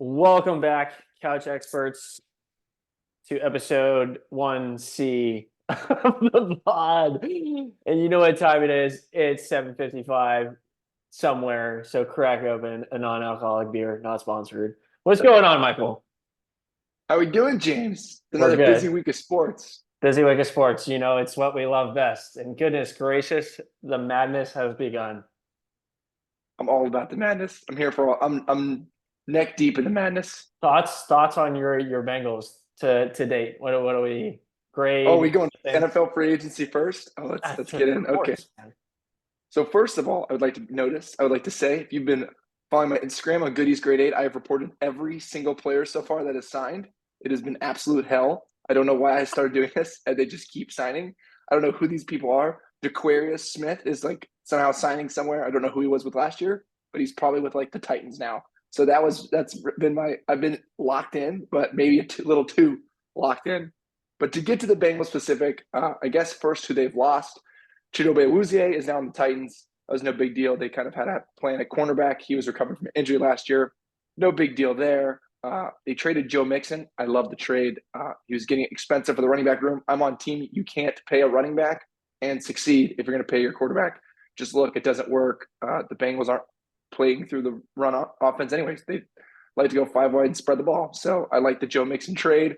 Welcome back, couch experts, to episode 1C of the pod. And you know what time it is? It's 7:55 somewhere. So crack open a non-alcoholic beer, not sponsored. What's going on, Michael? How we doing, James? We're Another busy good. week of sports. Busy week of sports. You know, it's what we love best. And goodness gracious, the madness has begun. I'm all about the madness. I'm here for all. I'm neck deep in the madness. Thoughts on your Bengals to date. What do we Oh, we grade? going Thing? NFL free agency first? Oh, let's Of get in. Okay. course, man. So first of all, I would like to say, if you've been following my Instagram on Goodies Grade 8, I have reported every single player so far that is signed. It has been absolute hell. I don't know why I started doing this, and they just keep signing. I don't know who these people are. DeQuarius Smith is like somehow signing somewhere. I don't know who he was with last year, but he's probably with like the Titans now. So that's been I've been locked in, but maybe little too locked in. But to get to the Bengals specific, I guess first who they've lost. Chidobe Awuzie is now on the Titans. That was no big deal. They kind of had a plan at cornerback. He was recovering from an injury last year. No big deal there. They traded Joe Mixon. I love the trade. He was getting expensive for the running back room. I'm on team. You can't pay a running back and succeed if you're going to pay your quarterback. Just look, it doesn't work. The Bengals aren't playing through the run offense anyways. They like to go five wide and spread the ball. So I like the Joe Mixon trade.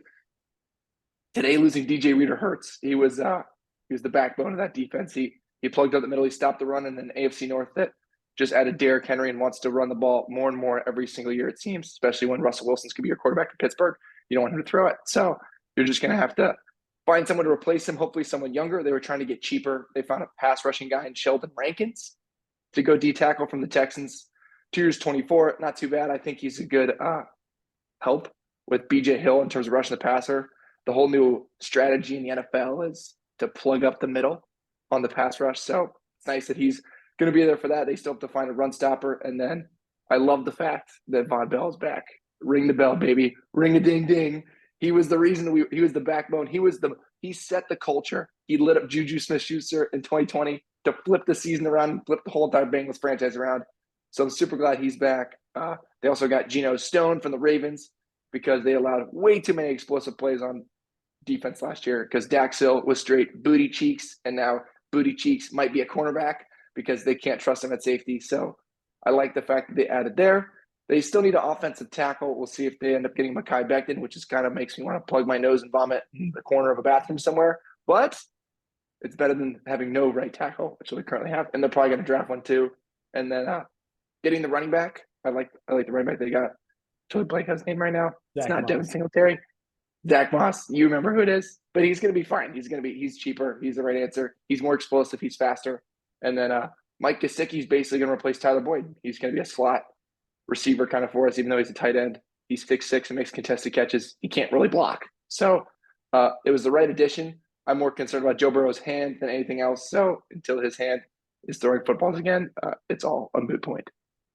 Today, losing DJ Reader hurts. He was the backbone of that defense. He plugged up the middle. He stopped the run, and then AFC North that just added Derrick Henry and wants to run the ball more and more every single year. It seems, especially when Russell Wilson's going to be your quarterback in Pittsburgh. You don't want him to throw it, so you're just going to have to find someone to replace him. Hopefully, someone younger. They were trying to get cheaper. They found a pass rushing guy in Sheldon Rankins to go D tackle from the Texans. 2 years, 24, not too bad. I think he's a good help with BJ Hill in terms of rushing the passer. The whole new strategy in the NFL is to plug up the middle on the pass rush. So it's nice that he's going to be there for that. They still have to find a run stopper. And then I love the fact that Von Bell is back. Ring the bell, baby. Ring a ding ding. He was the reason he was the backbone. He set the culture. He lit up Juju Smith-Schuster in 2020 to flip the season around and flip the whole entire Bengals franchise around. So I'm super glad he's back. They also got Geno Stone from the Ravens because they allowed way too many explosive plays on defense last year because Dax Hill was straight booty cheeks, and now booty cheeks might be a cornerback because they can't trust him at safety. So I like the fact that they added there. They still need an offensive tackle. We'll see if they end up getting Mekhi Becton, which is kind of makes me want to plug my nose and vomit in the corner of a bathroom somewhere. But it's better than having no right tackle, which they currently have. And they're probably going to draft one too. And then getting the running back. I like the running back they got. Totally Blake has his name right now. It's Zach not Devin Moss. Singletary. Zach Moss, you remember who it is, but he's going to be fine. He's cheaper. He's the right answer. He's more explosive. He's faster. And then Mike Gesicki's basically going to replace Tyler Boyd. He's going to be a slot receiver kind of for us, even though he's a tight end. He's 6'6" and makes contested catches. He can't really block. So it was the right addition. I'm more concerned about Joe Burrow's hand than anything else. So until his hand is throwing footballs again, it's all a moot point.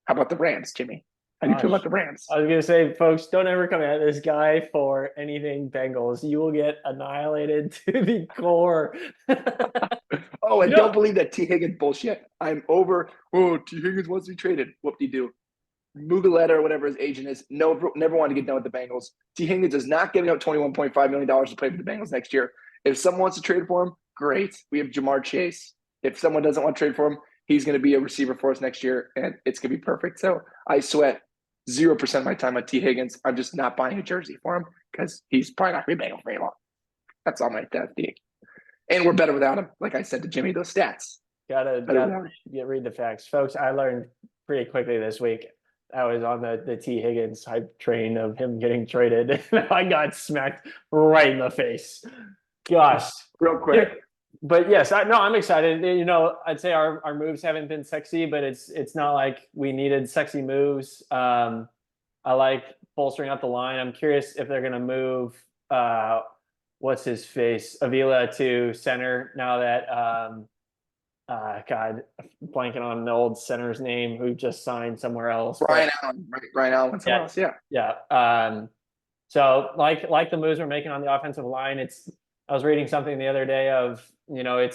How about the Rams, Jimmy? How do you feel about Gosh. the Rams? I was gonna say, folks, don't ever come at this guy for anything Bengals. You will get annihilated to the core. Oh, You and don't know, believe that T. Higgins bullshit. I'm over. Oh, T. Higgins wants to be traded. Whoop-de-doo. Mugaleta or whatever his agent is, never wanted to get done with the Bengals. T. Higgins is not giving up $21.5 million to play for the Bengals next year. If someone wants to trade for him, great. We have Jamar Chase. If someone doesn't want to trade for him, he's going to be a receiver for us next year, and it's going to be perfect. So I sweat 0% of my time on T. Higgins. I'm just not buying a jersey for him because he's probably not going to be Bengal very long. That's all my take. And we're better without him. Like I said to Jimmy, those stats. gotta read the facts, folks. I learned pretty quickly this week. I was on the T. Higgins hype train of him getting traded. I got smacked right in the face. Gosh. Real Yeah. quick. But yes, I'm excited. You know, I'd say our moves haven't been sexy, but it's not like we needed sexy moves. I like bolstering up the line. I'm curious if they're gonna move what's his face Avila to center now that God, blanking on the old center's name who just signed somewhere else. But Brian Allen. Right? Brian Allen went somewhere yeah, else. Yeah. yeah. So like the moves we're making on the offensive line, I was reading something the other day of, you know, it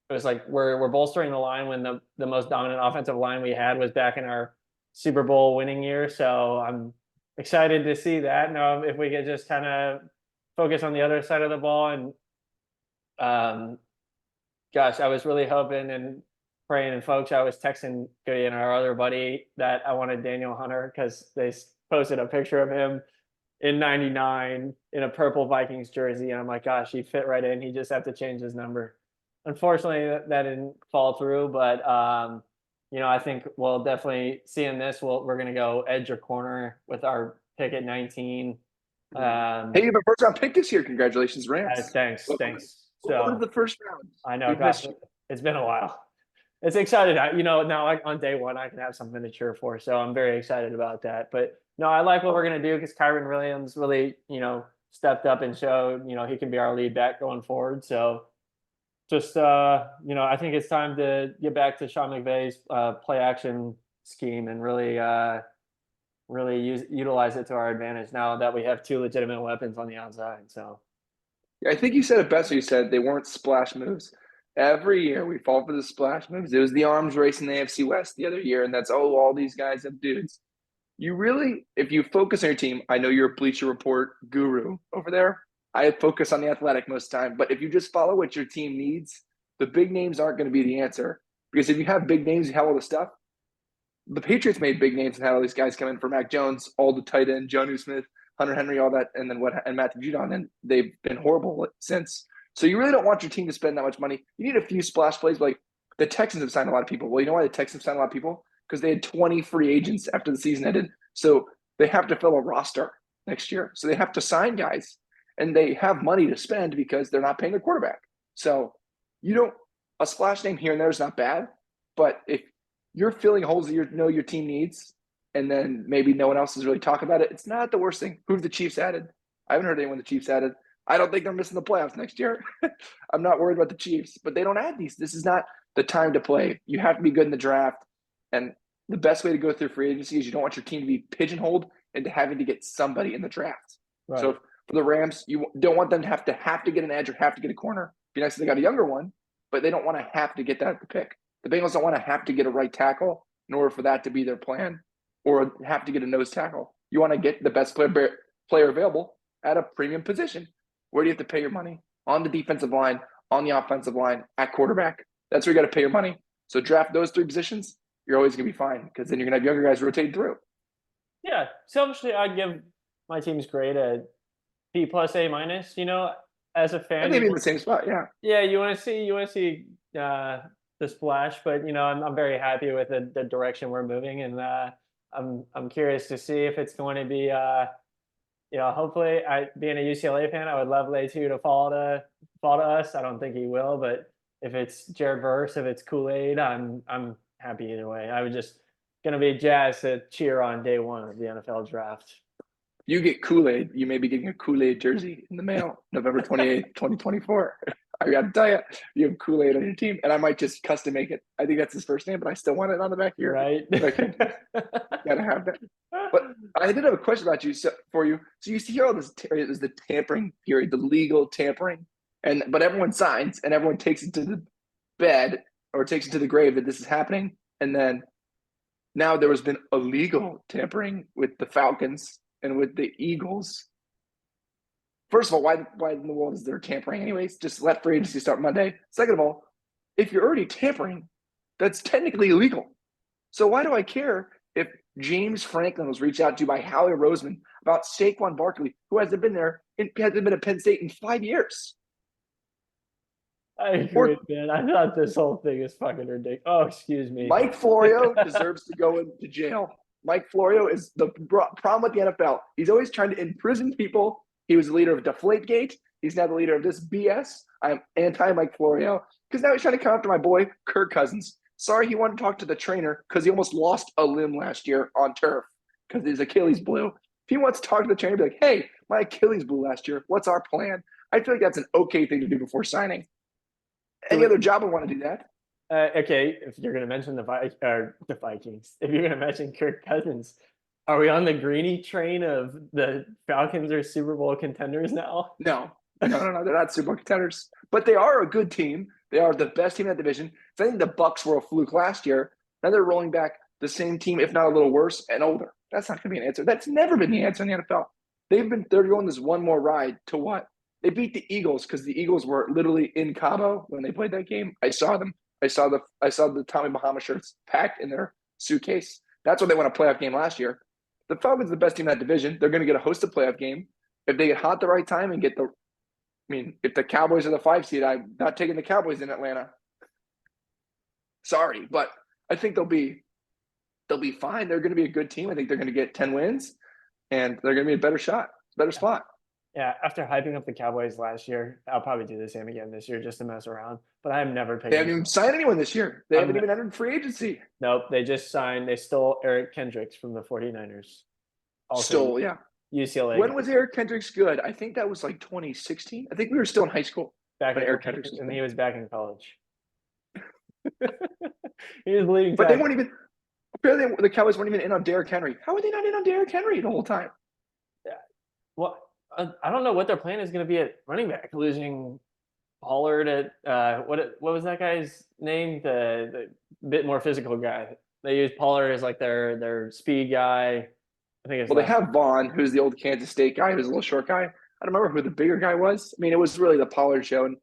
was like we're bolstering the line when the most dominant offensive line we had was back in our Super Bowl winning year. So I'm excited to see that. Now, if we could just kind of focus on the other side of the ball and um, gosh, I was really hoping and praying, and folks, I was texting Goody and our other buddy that I wanted Daniel Hunter because they posted a picture of him in '99 in a purple Vikings jersey, and I'm like, gosh, he fit right in. He just have to change his number. Unfortunately, that didn't fall through, but I think we'll definitely seeing this. We're gonna go edge or corner with our pick at 19. Hey, you have a first round pick this year. Congratulations, Rams. Thanks, Welcome, thanks. welcome So to the first round. I know, We've gosh, missed you. it's been a while. It's excited. Now on day one, I can have something to cheer for. So I'm very excited about that. But no, I like what we're going to do because Kyron Williams really, stepped up and showed, he can be our lead back going forward. So just, I think it's time to get back to Sean McVay's play action scheme and really utilize it to our advantage now that we have two legitimate weapons on the outside. So I think you said it best when you said they weren't splash moves. Every year we fall for the splash moves. It was the arms race in the AFC West the other year, and that's all these guys have dudes. You really, if you focus on your team, I know you're a Bleacher Report guru over there. I focus on the athletic most of the time, but if you just follow what your team needs, the big names aren't going to be the answer. Because if you have big names, you have all the stuff. The Patriots made big names and had all these guys come in for Mac Jones, all the tight end, Jonnu Smith, Hunter Henry, all that, and then and Matthew Judon, and they've been horrible since. So you really don't want your team to spend that much money. You need a few splash plays. Like the Texans have signed a lot of people. Well, you know why the Texans signed a lot of people? Because they had 20 free agents after the season ended. So they have to fill a roster next year. So they have to sign guys, and they have money to spend because they're not paying their quarterback. So a splash name here and there is not bad, but if you're filling holes that your team needs, and then maybe no one else is really talking about it, it's not the worst thing. Who have the Chiefs added? I haven't heard anyone the Chiefs added. I don't think they're missing the playoffs next year. I'm not worried about the Chiefs, but they don't add these. This is not the time to play. You have to be good in the draft. And the best way to go through free agency is you don't want your team to be pigeonholed into having to get somebody in the draft. right. So for the Rams, you don't want them to have to get an edge or have to get a corner. Be nice if they got a younger one, but they don't want to have to get that at the pick. The Bengals don't want to have to get a right tackle in order for that to be their plan, or have to get a nose tackle. You want to get the best player available at a premium position. Where do you have to pay your money? On the defensive line, on the offensive line, at quarterback. That's where you got to pay your money. So draft those three positions. You're always going to be fine because then you're going to have younger guys rotate through. Yeah, selfishly, I'd give my team's grade a B plus A minus. As a fan, And they'd be in the same spot, yeah. yeah, you want to see the splash, but I'm very happy with the direction we're moving, and I'm curious to see if it's going to be hopefully, being a UCLA fan, I would love Letu to fall to us. I don't think he will, but if it's Jared Verse, if it's Kool-Aid, I'm happy either way. I was just gonna be jazzed to cheer on day one of the NFL draft. You get Kool-Aid, you may be getting a Kool-Aid jersey in the mail, November 28th, 2024. I got to tell you, you have Kool-Aid on your team, and I might just custom make it. I think that's his first name, but I still want it on the back here. Right? Okay. Gotta have that. But I did have a question about you for you. So you see here all this is the tampering period, the legal tampering, but everyone signs and everyone takes it to the bed or takes it to the grave that this is happening, and then now there has been illegal tampering with the Falcons and with the Eagles. First of all, why in the world is there tampering anyways? Just let free agency start Monday. Second of all, if you're already tampering, that's technically illegal. So why do I care if James Franklin was reached out to by Howie Roseman about Saquon Barkley, who hasn't been at Penn State in 5 years? I agree, man. I thought this whole thing is fucking ridiculous. Oh, excuse me. Mike Florio deserves to go into jail. Mike Florio is the problem with the NFL. He's always trying to imprison people. He was the leader of Deflategate. He's now the leader of this BS. I'm anti-Mike Florio because now he's trying to come after my boy, Kirk Cousins. Sorry, he wanted to talk to the trainer because he almost lost a limb last year on turf because his Achilles blew. If he wants to talk to the trainer, be like, hey, my Achilles blew last year. What's our plan? I feel like that's an okay thing to do before signing. Any other job would want to do that. Okay, if you're going to mention the Vikings, if you're going to mention Kirk Cousins, are we on the greeny train of the Falcons are Super Bowl contenders now? No. They're not Super Bowl contenders, but they are a good team. They are the best team in that division. So I think the Bucs were a fluke last year. Now they're rolling back the same team, if not a little worse and older. That's not going to be an answer. That's never been the answer in the NFL. They're going this one more ride to what? They beat the Eagles because the Eagles were literally in Cabo when they played that game. I saw them. I saw the Tommy Bahama shirts packed in their suitcase. That's why they won a playoff game last year. The Falcons are the best team in that division. They're going to get a host of playoff game. If they get hot at the right time and if the Cowboys are the 5 seed, I'm not taking the Cowboys in Atlanta. Sorry, but I think they'll be fine. They're going to be a good team. I think they're going to get 10 wins, and they're going to be a better spot. Yeah, after hyping up the Cowboys last year, I'll probably do the same again this year just to mess around. But I'm never They picking. haven't even signed anyone this year. They haven't even entered free agency. Nope, they just signed. They stole Eric Kendricks from the 49ers. Stole, yeah. UCLA. When was Eric Kendricks good? I think that was like 2016. I think we were still in high school. Back when in Eric Kendricks was and good. he was back in college. He was leaving. But they weren't even. Apparently, the Cowboys weren't even in on Derrick Henry. How are they not in on Derrick Henry the whole time? Well, I don't know what their plan is going to be at running back. Losing Pollard at what was that guy's name? The bit more physical guy. They use Pollard as like their speed guy. I think it's Well, they have Vaughn, who's the old Kansas State guy, who's a little short guy. I don't remember who the bigger guy was. I mean, it was really the Pollard show, and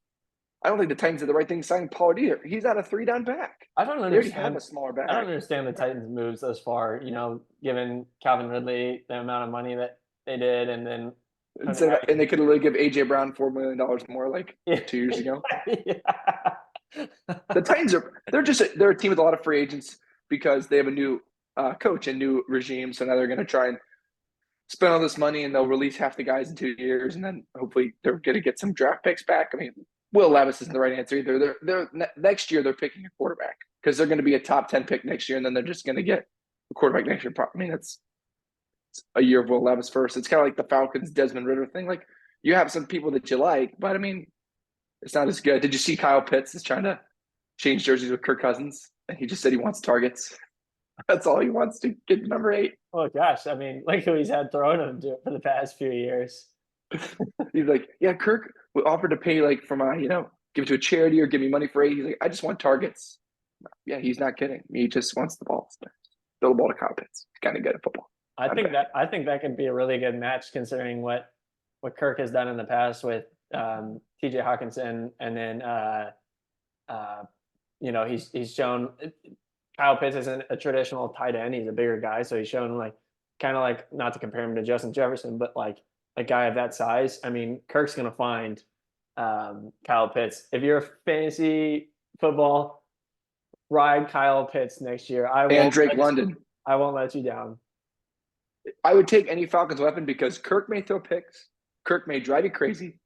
I don't think the Titans did the right thing signing Pollard either. He's not a 3-down back. I don't They already have understand. a smaller back. I don't understand the Titans' moves thus far. Given Calvin Ridley the amount of money that they did, and then And they could literally give AJ Brown $4 million more like 2 years ago. Yeah. The Titans they're a team with a lot of free agents because they have a new coach and new regime. So now they're going to try and spend all this money and they'll release half the guys in 2 years, and then hopefully they're going to get some draft picks back. I mean, Will Levis isn't the right answer either. They're next year they're picking a quarterback because they're going to be a top 10 pick next year, and then they're just going to get a quarterback next year. I mean, it's a year of Will Levis first. It's kind of like the Falcons Desmond Ritter thing. Like, you have some people that you like, but I mean, it's not as good. Did you see Kyle Pitts is trying to change jerseys with Kirk Cousins? And he just said he wants targets. That's all he wants to get to number 8. Oh gosh, I mean, look who he's had thrown him to for the past few years. He's like, yeah, Kirk offered to pay like for my, give it to a charity or give me money for 8. He's like, I just want targets. Yeah, he's not kidding. He just wants the ball. Throw the ball to Kyle Pitts. He's kind of good at football. I think that could be a really good match considering what Kirk has done in the past with TJ Hawkinson, and then he's shown Kyle Pitts isn't a traditional tight end. He's a bigger guy, so he's shown like kind of like, not to compare him to Justin Jefferson, but like a guy of that size. I mean, Kirk's gonna find Kyle Pitts. If you're a fantasy football, ride Kyle Pitts next year. And Drake London. I won't let you down. I would take any Falcons weapon because Kirk may throw picks. Kirk may drive you crazy,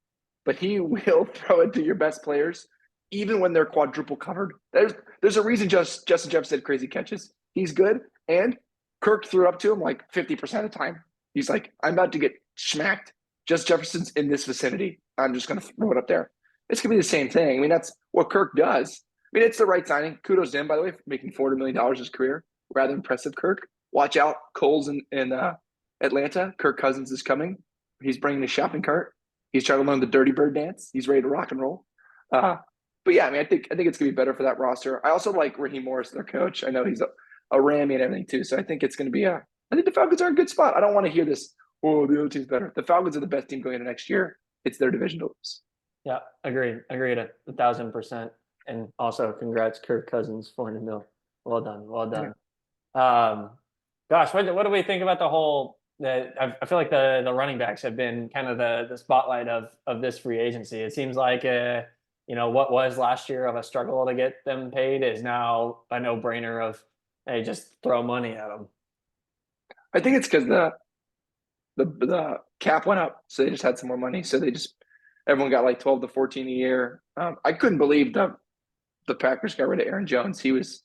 but he will throw it to your best players, even when they're quadruple covered. There's a reason Justin Jefferson had crazy catches. He's good, and Kirk threw it up to him like 50% of the time. He's like, I'm about to get smacked. Justin Jefferson's in this vicinity. I'm just going to throw it up there. It's going to be the same thing. I mean, that's what Kirk does. I mean, it's the right signing. Kudos to him, by the way, for making $40 million his career. Rather impressive, Kirk. Watch out, Coles in Atlanta. Kirk Cousins is coming. He's bringing his shopping cart. He's trying to learn the Dirty Bird dance. He's ready to rock and roll. But yeah, I mean, I think it's gonna be better for that roster. I also like Raheem Morris, their coach. I know he's a Rammy and everything too. So I think it's gonna be I think the Falcons are in a good spot. I don't want to hear this. Oh, the other team's better. The Falcons are the best team going into next year. It's their division to lose. Yeah, agreed 1,000%. And also, congrats, Kirk Cousins, $400 million. Well done. Yeah. Gosh, what do we think about the whole? I feel like the running backs have been kind of the spotlight of this free agency. It seems like what was last year of a struggle to get them paid is now a no-brainer of, hey, just throw money at them. I think it's because the cap went up, so they just had some more money. So everyone got like 12 to 14 a year. I couldn't believe the Packers got rid of Aaron Jones. He was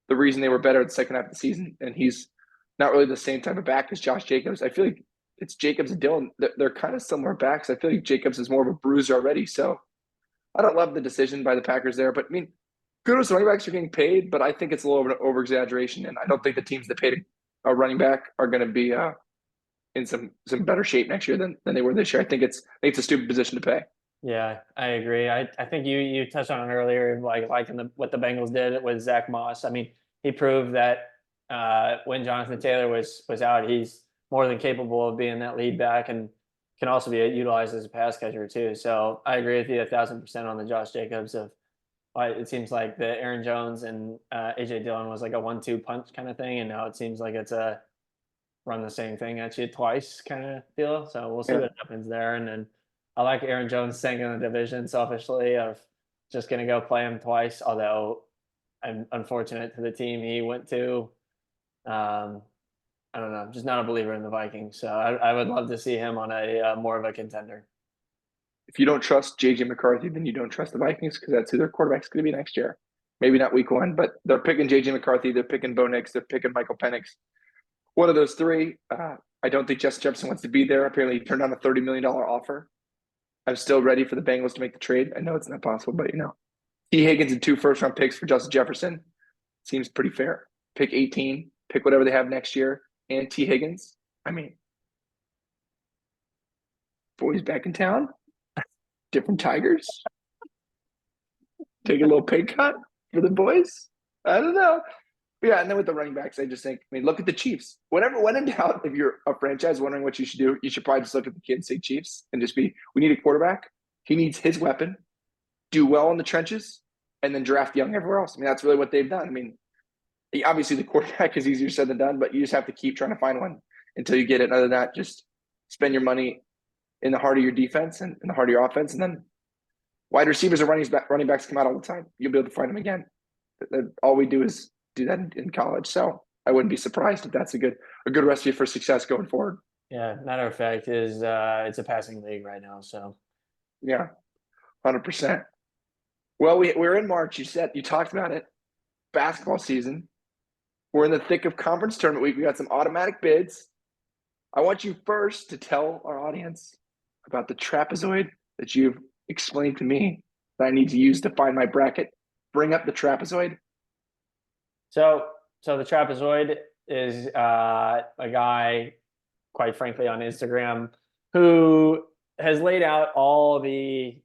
the reason they were better at the second half of the season, and he's not really the same type of back as Josh Jacobs. I feel like it's Jacobs and Dillon. They're kind of similar backs. I feel like Jacobs is more of a bruiser already. So I don't love the decision by the Packers there. But I mean, kudos to running backs are getting paid, but I think it's a little bit of over exaggeration. And I don't think the teams that paid a running back are going to be in some better shape next year than they were this year. I think it's a stupid position to pay. Yeah, I agree. I think you touched on it earlier, like what the Bengals did with Zach Moss. I mean, he proved that when Jonathan Taylor was out, he's more than capable of being that lead back and can also be utilized as a pass catcher too. So I agree with you 1,000% on the Josh Jacobs of it seems like the Aaron Jones and AJ Dillon was like a 1-2 punch kind of thing, and now it seems like it's a run the same thing at you twice kind of deal. So we'll see Yeah. what happens there. And then I like Aaron Jones staying in the division selfishly of just going to go play him twice, although I'm unfortunate to the team he went to. I don't know, I'm just not a believer in the Vikings. So I would love to see him on a more of a contender. If you don't trust JJ McCarthy, then you don't trust the Vikings because that's who their quarterback's going to be next year. Maybe not week 1, but they're picking JJ McCarthy, they're picking Bo Nix, they're picking Michael Penix. One of those three. I don't think Justin Jefferson wants to be there. Apparently, he turned down a $30 million offer. I'm still ready for the Bengals to make the trade. I know it's not possible, but T. Higgins and 2 first-round picks for Justin Jefferson seems pretty fair. Pick 18, pick whatever they have next year, and T. Higgins. I mean, boys back in town, different Tigers. Take a little pay cut for the boys. I don't know. Yeah, and then with the running backs, I just think, look at the Chiefs. When in doubt, if you're a franchise wondering what you should do, you should probably just look at the Kansas City Chiefs and just we need a quarterback. He needs his weapon, do well in the trenches, and then draft young everywhere else. That's really what they've done. Obviously the quarterback is easier said than done, but you just have to keep trying to find one until you get it. Other than that, just spend your money in the heart of your defense and in the heart of your offense. And then wide receivers and running backs come out all the time. You'll be able to find them again. All we do is do that in college. So I wouldn't be surprised if that's a good recipe for success going forward. Yeah, matter of fact is it's a passing league right now. So yeah, 100%. Well, we're in March. You talked about it. Basketball season. We're in the thick of conference tournament week. We got some automatic bids. I want you first to tell our audience about the trapezoid that you've explained to me that I need to use to find my bracket. Bring up the trapezoid. So the trapezoid is a guy, quite frankly, on Instagram who has laid out all the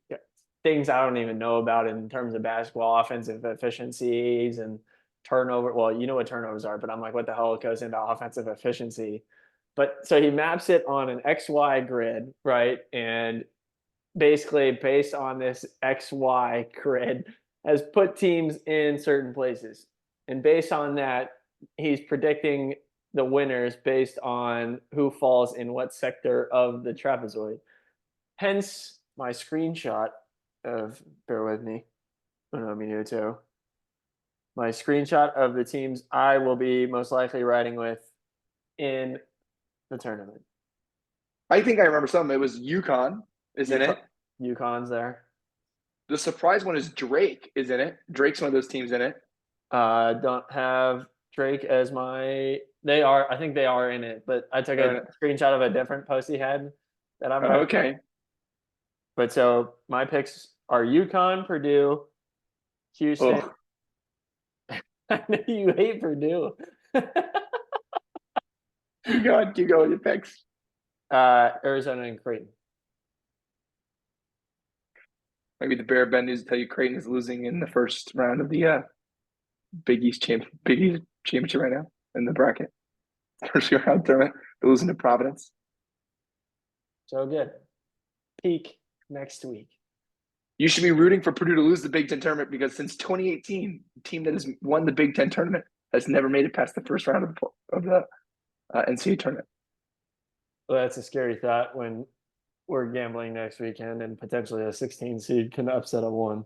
things I don't even know about in terms of basketball offensive efficiencies and turnover. Well, you know what turnovers are, but I'm like, what the hell goes into offensive efficiency? But so he maps it on an XY grid, right? And basically based on this XY grid has put teams in certain places. And based on that, he's predicting the winners based on who falls in what sector of the trapezoid. Hence my screenshot of, bear with me, I don't know, me too. My screenshot of the teams I will be most likely riding with in the tournament. I think I remember something. It was UConn is in it. UConn's there. The surprise one is Drake is in it. Drake's one of those teams in it. Don't have Drake as my. They are. I think they are in it, but I took a screenshot of a different post he had that I'm. Okay. But so my picks are UConn, Purdue, Houston. I know you hate Purdue. You go with your picks. Arizona and Creighton. Maybe the Bear Bend news to tell you Creighton is losing in the first round of the Big East championship right now in the bracket. First round tournament. They're losing to Providence. So good. Peak next week. You should be rooting for Purdue to lose the Big Ten tournament because since 2018, the team that has won the Big Ten tournament has never made it past the first round of the NCAA tournament. Well, that's a scary thought when we're gambling next weekend and potentially a 16 seed can upset a 1.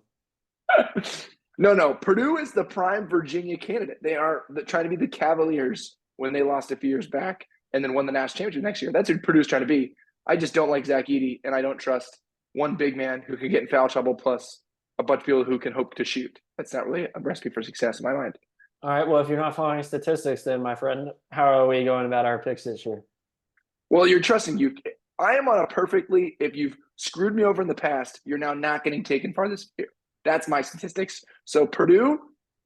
No. Purdue is the prime Virginia candidate. They are trying to be the Cavaliers when they lost a few years back and then won the national championship next year. That's who Purdue's trying to be. I just don't like Zach Edey, and I don't trust one big man who can get in foul trouble plus a bunch of people who can hope to shoot. That's not really a recipe for success in my mind. All right. Well, if you're not following statistics, then my friend, how are we going about our picks this year? Well, you're trusting you. I am on a perfectly, if you've screwed me over in the past, you're now not getting taken far this year. That's my statistics. So Purdue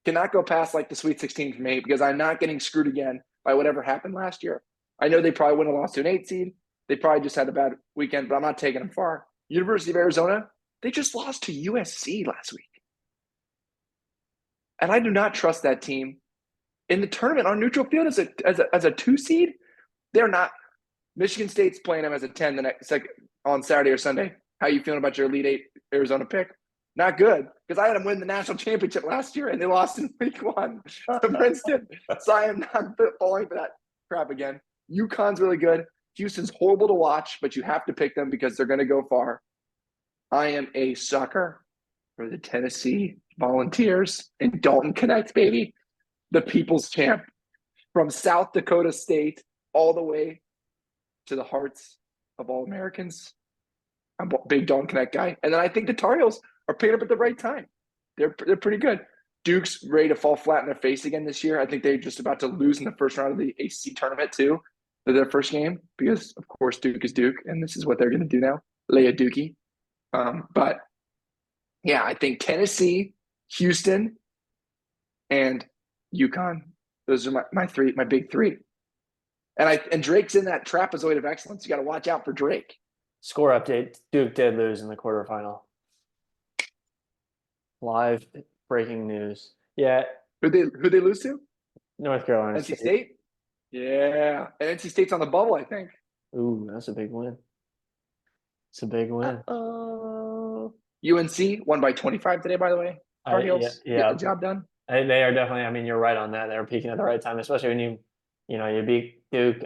cannot go past like the Sweet 16 for me because I'm not getting screwed again by whatever happened last year. I know they probably wouldn't have lost to an 8 seed. They probably just had a bad weekend, but I'm not taking them far. University of Arizona, they just lost to USC last week. And I do not trust that team in the tournament on neutral field as a 2 seed. They're not. Michigan State's playing them as a 10 the next second on Saturday or Sunday. How you feeling about your Elite Eight Arizona pick? Not good, because I had them win the national championship last year and they lost in week 1 to Princeton. So I am not falling for that crap again. UConn's really good. Houston's horrible to watch, but you have to pick them because they're going to go far. I am a sucker for the Tennessee Volunteers and Dalton Connect, baby. The people's champ from South Dakota State all the way to the hearts of all Americans. I'm a big Dalton Connect guy. And then I think the Tar Heels are picking up at the right time. They're pretty good. Duke's ready to fall flat in their face again this year. I think they're just about to lose in the first round of the ACC tournament too, for their first game, because of course Duke is Duke, and this is what they're going to do now. Lay a Dookie. But yeah, I think Tennessee, Houston, and UConn. Those are my big three. And Drake's in that trapezoid of excellence. You got to watch out for Drake. Score update: Duke did lose in the quarterfinal. Live breaking news. Yeah. Who they lose to? North Carolina NC State. Yeah, and NC State's on the bubble, I think. Ooh, that's a big win. It's a big win. UNC won by 25 today, by the way. Tar Heels get the job done. They are definitely. I mean, you're right on that. They're peaking at the right time, especially when you beat Duke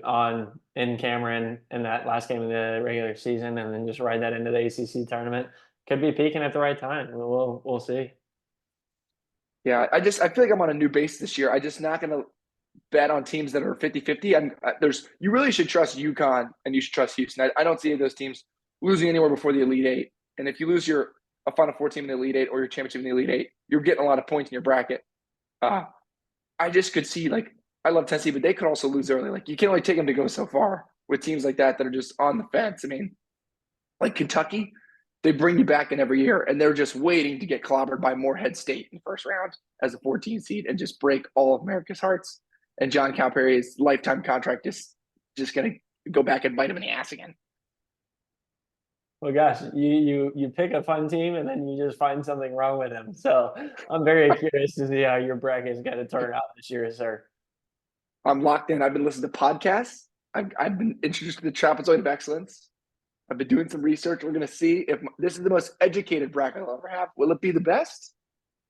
in Cameron in that last game of the regular season, and then just ride that into the ACC tournament. Could be peaking at the right time. We'll see. Yeah, I feel like I'm on a new base this year. I'm just not going to bet on teams that are 50-50. You really should trust UConn and you should trust Houston. I don't see those teams losing anywhere before the Elite Eight. And if you lose a Final Four team in the Elite Eight or your championship in the Elite Eight, you're getting a lot of points in your bracket. I just could see, like, I love Tennessee, but they could also lose early. Like, you can only take them to go so far with teams like that are just on the fence. I mean, like Kentucky, they bring you back in every year, and they're just waiting to get clobbered by Morehead State in the first round as a 14 seed and just break all of America's hearts. And John Calipari's lifetime contract is just going to go back and bite him in the ass again. Well, gosh, you pick a fun team and then you just find something wrong with them. So I'm very curious to see how your bracket is going to turn out this year, sir. I'm locked in. I've been listening to podcasts. I've been introduced to the trapezoid of excellence. I've been doing some research. We're going to see if this is the most educated bracket I'll ever have. Will it be the best?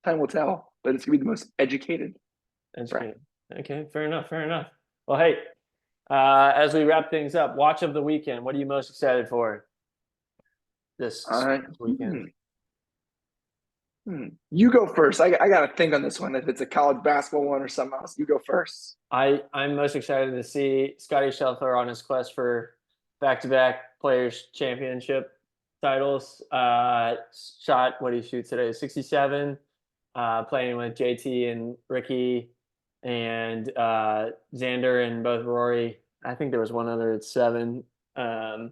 Time will tell, but it's going to be the most educated. That's great. Okay, fair enough. Well, hey, as we wrap things up, watch of the weekend. What are you most excited for this weekend? You go first. I got to think on this one. If it's a college basketball one or something else, you go first. I'm most excited to see Scotty Scheffler on his quest for back-to-back Players Championship titles. Shot what he shoots today, 67. Playing with JT and Ricky and Xander and both Rory. I think there was one other at 7. All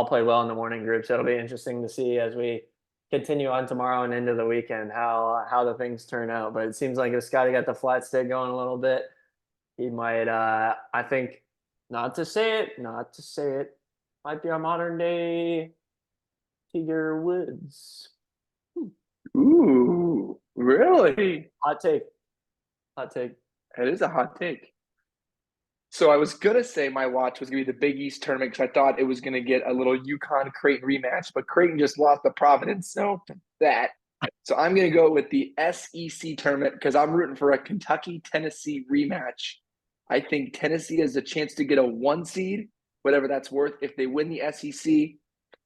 played well in the morning group, so it'll be interesting to see as we continue on tomorrow and into the weekend how the things turn out. But it seems like if Scotty got the flat stick going a little bit, he might. I think not to say it, might be our modern day Tiger Woods. Ooh, really? Hot take. It is a hot take. So I was going to say my watch was going to be the Big East tournament because I thought it was going to get a little UConn Creighton rematch, but Creighton just lost to Providence. So I'm going to go with the SEC tournament because I'm rooting for a Kentucky-Tennessee rematch. I think Tennessee has a chance to get a 1 seed, whatever that's worth, if they win the SEC,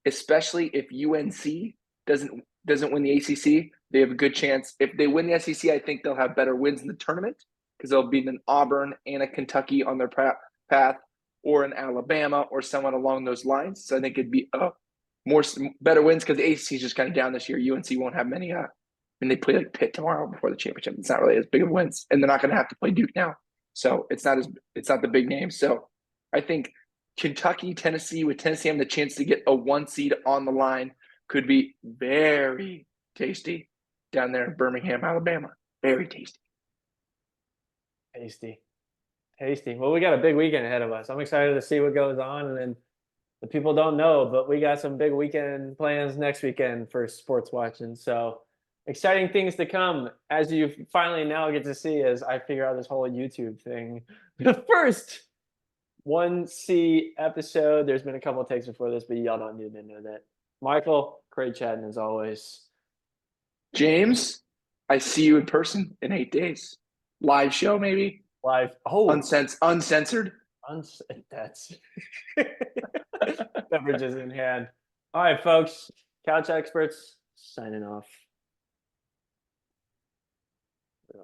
especially if UNC doesn't win the ACC. They have a good chance. If they win the SEC, I think they'll have better wins in the tournament because they'll beat an Auburn and a Kentucky on their path, or an Alabama or someone along those lines. So I think it'd be better wins because the ACC is just kind of down this year. UNC won't have many. And they play like Pitt tomorrow before the championship. It's not really as big of wins, and they're not going to have to play Duke now. So it's not the big name. So I think Kentucky, Tennessee, with Tennessee having the chance to get a 1 seed on the line, could be very tasty down there in Birmingham, Alabama. Very tasty. Tasty. Well, we got a big weekend ahead of us. I'm excited to see what goes on. And then the people don't know, but we got some big weekend plans next weekend for sports watching. So exciting things to come as you finally now get to see as I figure out this whole YouTube thing. The first 1C episode. There's been a couple of takes before this, but y'all don't need to know that. Michael, great chatting as always. James, I see you in person in 8 days. Live show, maybe. Live. Oh, Uncensored. That's beverages in hand. All right, folks. Couch experts signing off. Bye.